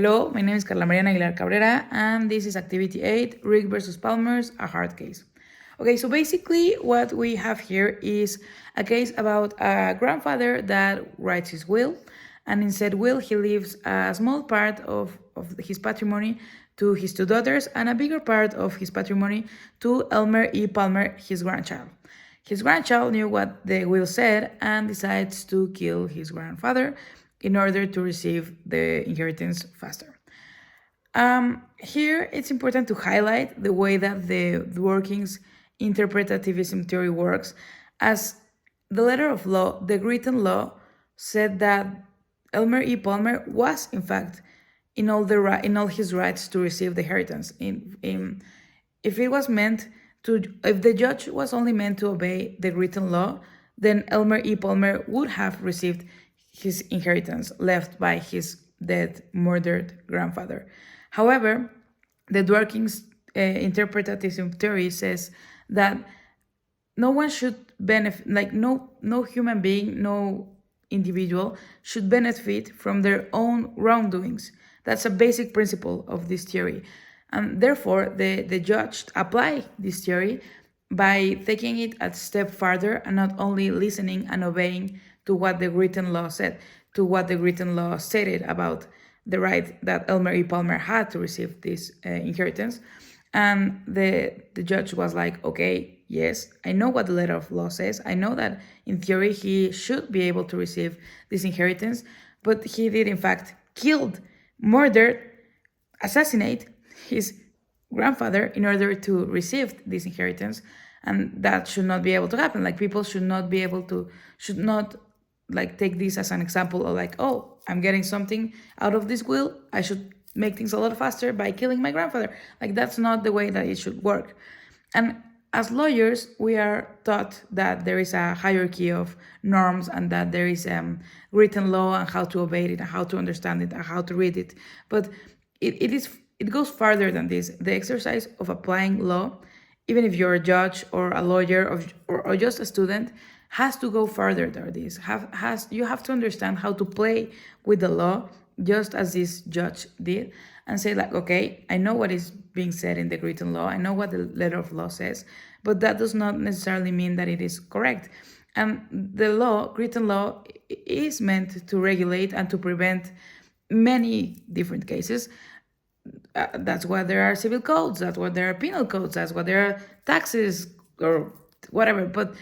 Hello, my name is Carla Mariana Aguilar Cabrera, and this is Activity 8, Rick versus Palmer's, a hard case. Okay, so basically what we have here is a case about a grandfather that writes his will, and in said will he leaves a small part of his patrimony to his two daughters and a bigger part of his patrimony to Elmer E. Palmer, his grandchild. His grandchild knew what the will said and decides to kill his grandfather in order to receive the inheritance faster. Here, it's important to highlight the way that the Dworkin's interpretativism theory works, as the letter of law, the written law, said that Elmer E. Palmer was, in fact, in all his rights to receive the inheritance. If it was meant to, if the judge was only meant to obey the written law, then Elmer E. Palmer would have received his inheritance left by his dead, murdered grandfather. However, the Dworkin's interpretative theory says that no one should benefit, like no human being, no individual should benefit from their own wrongdoings. That's a basic principle of this theory. And therefore, the judge applied this theory by taking it a step further and not only listening and obeying to what the written law said, to what the written law stated about the right that Elmer E. Palmer had to receive this inheritance. And the judge was like, okay, yes, I know what the letter of law says. I know that in theory he should be able to receive this inheritance, but he did in fact killed, murdered, assassinate his grandfather in order to receive this inheritance. And that should not be able to happen. Like, people should not be able to, should not like take this as an example of like, oh, I'm getting something out of this will, I should make things a lot faster by killing my grandfather. Like, that's not the way that it should work. And as lawyers, we are taught that there is a hierarchy of norms and that there is written law and how to obey it and how to understand it and how to read it. But it goes farther than this. The exercise of applying law, even if you're a judge or a lawyer or just a student, has to go further than this. You have to understand how to play with the law, just as this judge did, and say like, okay, I know what is being said in the written law, I know what the letter of law says, but that does not necessarily mean that it is correct. And the law, written law, is meant to regulate and to prevent many different cases. That's why there are civil codes, that's why there are penal codes, that's why there are taxes or whatever. But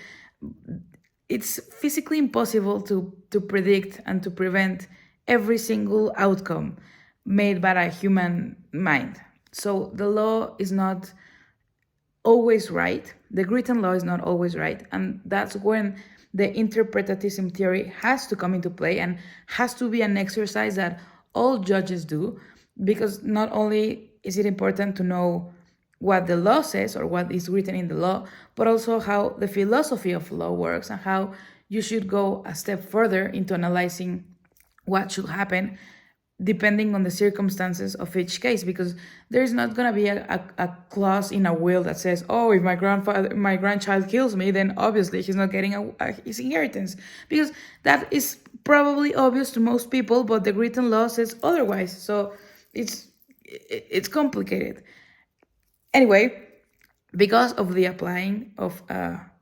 it's physically impossible to predict and to prevent every single outcome made by a human mind. So the law is not always right. The written law is not always right. And that's when the interpretatism theory has to come into play and has to be an exercise that all judges do, because not only is it important to know what the law says or what is written in the law, but also how the philosophy of law works and how you should go a step further into analyzing what should happen depending on the circumstances of each case, because there's not going to be a clause in a will that says, oh, if my grandchild kills me, then obviously he's not getting his inheritance, because that is probably obvious to most people, but the written law says otherwise. So it's complicated. Anyway, because of the applying of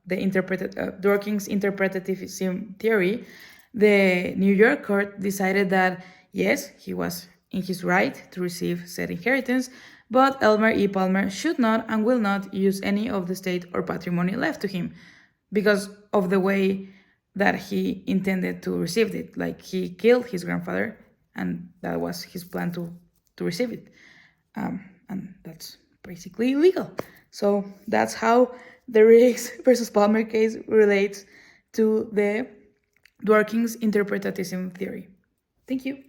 Dworkin's interpretative theory, the New York court decided that yes, he was in his right to receive said inheritance, but Elmer E. Palmer should not and will not use any of the estate or patrimony left to him because of the way that he intended to receive it. Like, he killed his grandfather, and that was his plan to receive it. And that's basically illegal. So that's how the Riggs versus Palmer case relates to the Dworkin's interpretatism theory. Thank you.